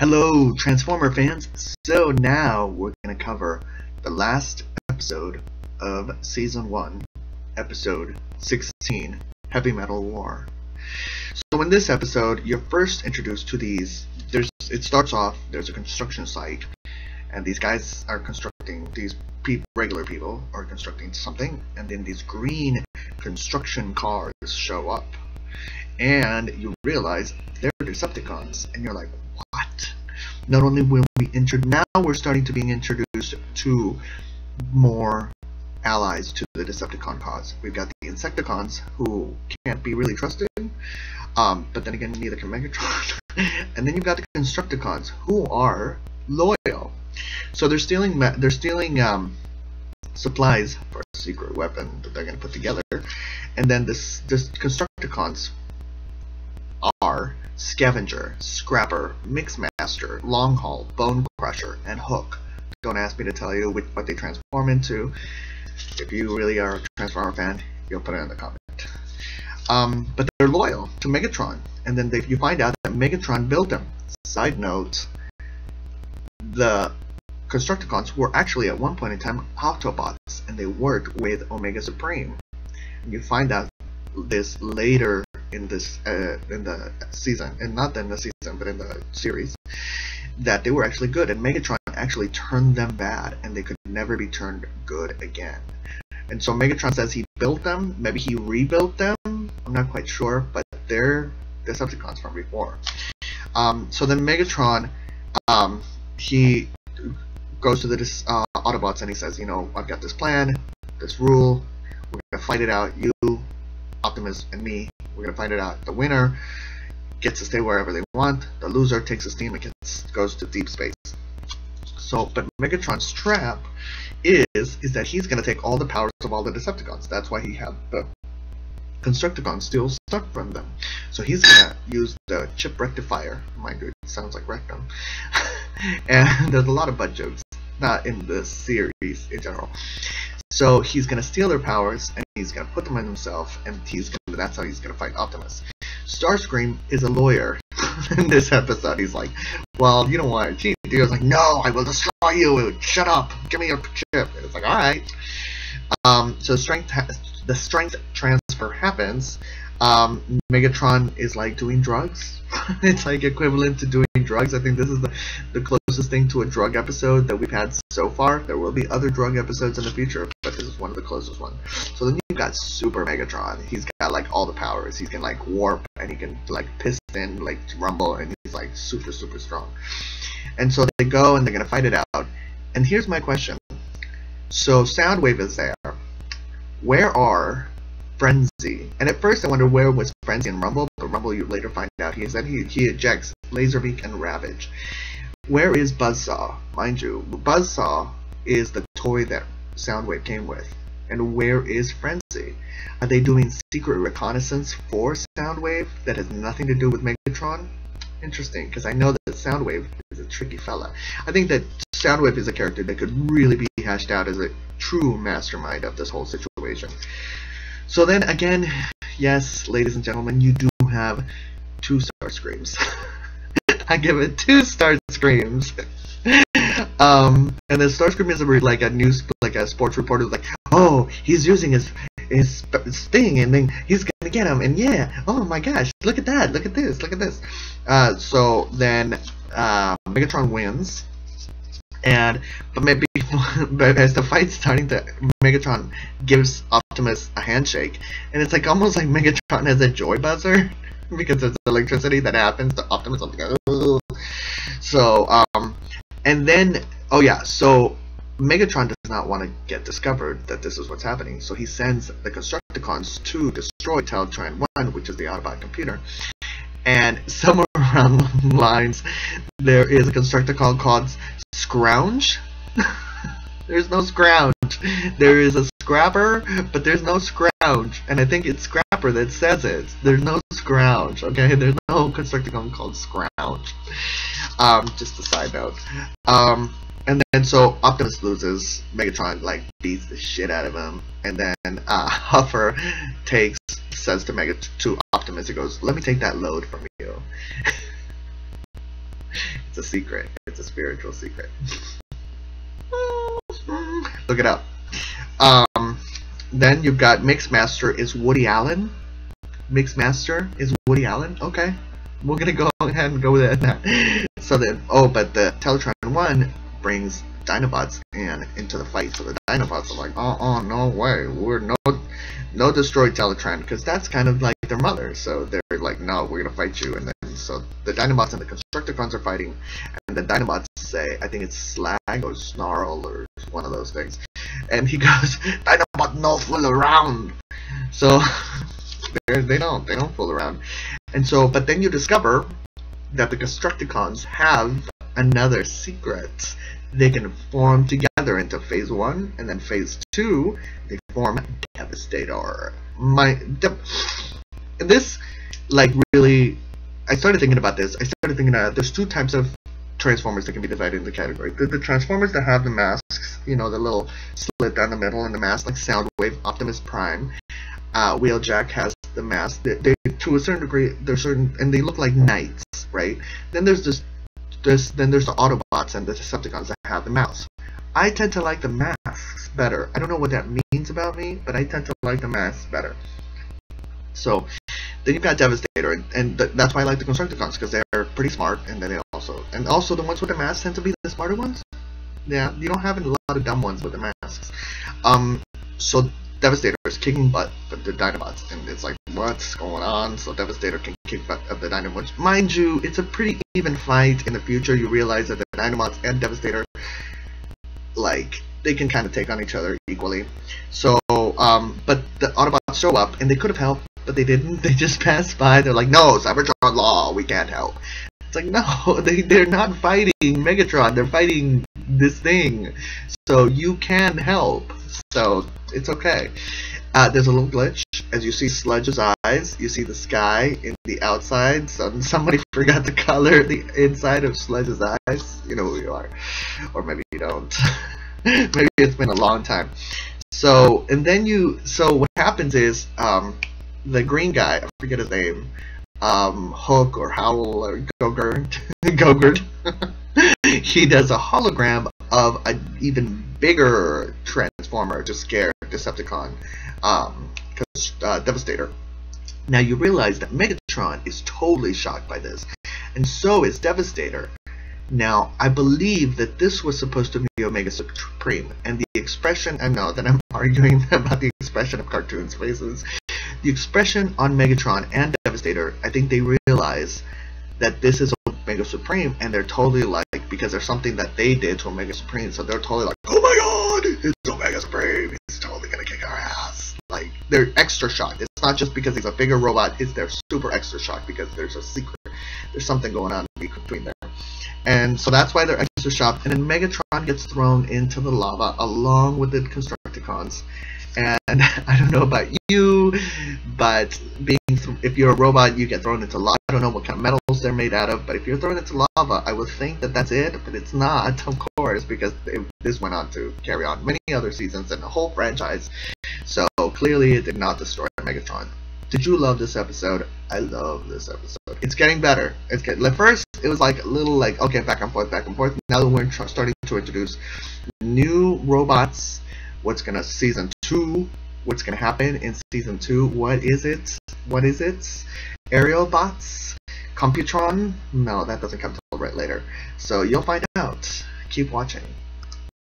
Hello, Transformer fans! So now we're going to cover the last episode of Season 1, Episode 16, Heavy Metal War. So in this episode, you're first introduced to these. It starts off, there's a construction site, and these guys are constructing, regular people are constructing something, and then these green construction cars show up. And you realize they're Decepticons, and you're like, what? Not only will we now we're starting to being introduced to more allies to the Decepticon cause. We've got the Insecticons, who can't be really trusted, but then again, neither can Megatron. And then you've got the Constructicons, who are loyal. So they're stealing supplies for a secret weapon that they're going to put together, and then this Constructicons are Scavenger, Scrapper, Mixmaster, Longhaul, Bone Crusher, and Hook. Don't ask me to tell you what they transform into. If you really are a Transformer fan, you'll put it in the comment. But they're loyal to Megatron, and then you find out that Megatron built them. Side note, the Constructicons were actually at one point in time Autobots, and they worked with Omega Supreme. And you find out this later in the season, and not in the season, but in the series, that they were actually good, and Megatron actually turned them bad, and they could never be turned good again. And so Megatron says he built them, maybe he rebuilt them, I'm not quite sure, but they're Decepticons from before. So then Megatron, he goes to the Autobots and he says, you know, I've got this plan, this rule, we're gonna fight it out, you, Optimus, and me. We're gonna find it out. The winner gets to stay wherever they want. The loser takes his team and goes to deep space. So, but Megatron's trap is that he's gonna take all the powers of all the Decepticons. That's why he had the Constructicons still stuck from them. So he's gonna use the chip rectifier. Mind you, it sounds like rectum. And there's a lot of butt jokes, not in the series in general. So he's gonna steal their powers, and he's gonna put them on himself, and that's how he's gonna fight Optimus. Starscream is a lawyer. In this episode, he's like, well, you don't want to cheat. He was like, no, I will destroy you. Shut up. Give me your chip. And it's like, all right. So the strength transfer happens. Megatron is like doing drugs. It's like equivalent to doing drugs. I think this is the closest thing to a drug episode that we've had so far. There will be other drug episodes in the future, but this is one of the closest ones. So then you've got Super Megatron. He's got like all the powers. He can like warp, and he can like piston, like rumble, and he's like super strong. And so they go and they're gonna fight it out. And here's my question. So Soundwave is there. Where are Frenzy? And at first I wonder where was Frenzy and Rumble, but Rumble you later find out he ejects Laserbeak and Ravage. Where is Buzzsaw? Mind you, Buzzsaw is the toy that Soundwave came with. And where is Frenzy? Are they doing secret reconnaissance for Soundwave that has nothing to do with Megatron? Interesting, because I know that Soundwave is a tricky fella. I think that Soundwave is a character that could really be hashed out as a true mastermind of this whole situation. So then again, yes, ladies and gentlemen, you do have 2 Starscreams. I give it 2 Starscreams. And then Starscream is like a sports reporter, like, oh, he's using his thing, and then he's gonna get him, and yeah, oh my gosh, look at that, look at this, look at this. So then Megatron wins. But as the fight's starting, Megatron gives Optimus a handshake, and it's like almost like Megatron has a joy buzzer because there's electricity that happens to Optimus. So and then so Megatron does not want to get discovered that this is what's happening, so he sends the Constructicons to destroy Teletran 1, which is the Autobot computer. And somewhere around the lines, there is a Constructicon called Scrounge. There's no Scrounge. There is a Scrapper, but there's no Scrounge. And I think it's Scrapper that says it. There's no Scrounge, okay? There's no Constructicon called Scrounge. Just a side note. And then so Optimus loses. Megatron like beats the shit out of him, and then Huffer says to Optimus, he goes, "Let me take that load from you." It's a secret. It's a spiritual secret. Look it up. Then you've got Mixmaster is Woody Allen. Mixmaster is Woody Allen. Okay, we're gonna go ahead and go with that. So then, but the Teletran 1 brings Dinobots into the fight. So the Dinobots are like, oh, no way, we're no destroy Teletran, because that's kind of like their mother. So they're like, no, we're gonna fight you. And then so the Dinobots and the Constructicons are fighting, and the Dinobots say, I think it's Slag or Snarl or one of those things, and he goes, Dinobot no fool around. So they don't fool around. And so, but then you discover that the Constructicons have another secret. They can form together into phase 1, and then phase 2 they form Devastator. This, like, really, I started thinking about this. I started thinking that there's 2 types of Transformers that can be divided into category. The Transformers that have the masks, you know, the little slit down the middle in the mask, like Soundwave, Optimus Prime. Wheeljack has the mask. They to a certain degree, they're certain, and they look like knights, right? Then there's then there's the Autobots and the Decepticons that have the masks. I tend to like the masks better. I don't know what that means about me, but I tend to like the masks better. So then you've got Devastator, and that's why I like the Constructicons, because they're pretty smart, and then they also the ones with the masks tend to be the smarter ones. Yeah, you don't have a lot of dumb ones with the masks. So Devastator is kicking butt of the Dinobots, and it's like, what's going on? So Devastator can kick butt of the Dinobots. Mind you, it's a pretty even fight. In the future, you realize that the Dinobots and Devastator, like, they can kind of take on each other equally. So, but the Autobots show up, and they could have helped, but they didn't. They just passed by. They're like, no, Cybertron law, we can't help. It's like, no, they're not fighting Megatron, they're fighting this thing. So you can help. So it's okay. There's a little glitch. As you see Sludge's eyes, you see the sky in the outside. So somebody forgot to color the inside of Sludge's eyes. You know who you are. Or maybe you don't. Maybe it's been a long time. So, and then so what happens is, the green guy, I forget his name, Hook or Howl or Gogurt, he does a hologram of an even bigger Transformer to scare Decepticon, Devastator. Now you realize that Megatron is totally shocked by this, and so is Devastator. Now, I believe that this was supposed to be Omega Supreme, and the expression, I know that I'm arguing about the expression of cartoons' faces, the expression on Megatron and Devastator, I think they realize that this is Omega Supreme, and they're totally like, because there's something that they did to Omega Supreme, so they're totally like, oh my god, it's Omega Supreme, he's totally gonna kick our ass. Like, they're extra shocked. It's not just because he's a bigger robot, they're super extra shocked because there's a secret, there's something going on between them. And so that's why they're extra shocked. And then Megatron gets thrown into the lava along with the Constructicons. And I don't know about you, but if you're a robot, you get thrown into lava. I don't know what kind of metals they're made out of, but if you're thrown into lava, I would think that that's it, but it's not, of course, because this went on to carry on many other seasons and the whole franchise. So clearly it did not destroy Megatron. Did you love this episode? I love this episode. It's getting better. At first, it was like a little like, okay, back and forth, back and forth. Now that we're starting to introduce new robots, season 2, what's gonna happen in season 2? What is it? Aerial bots? Computron? No, that doesn't come till right later. So you'll find out. Keep watching.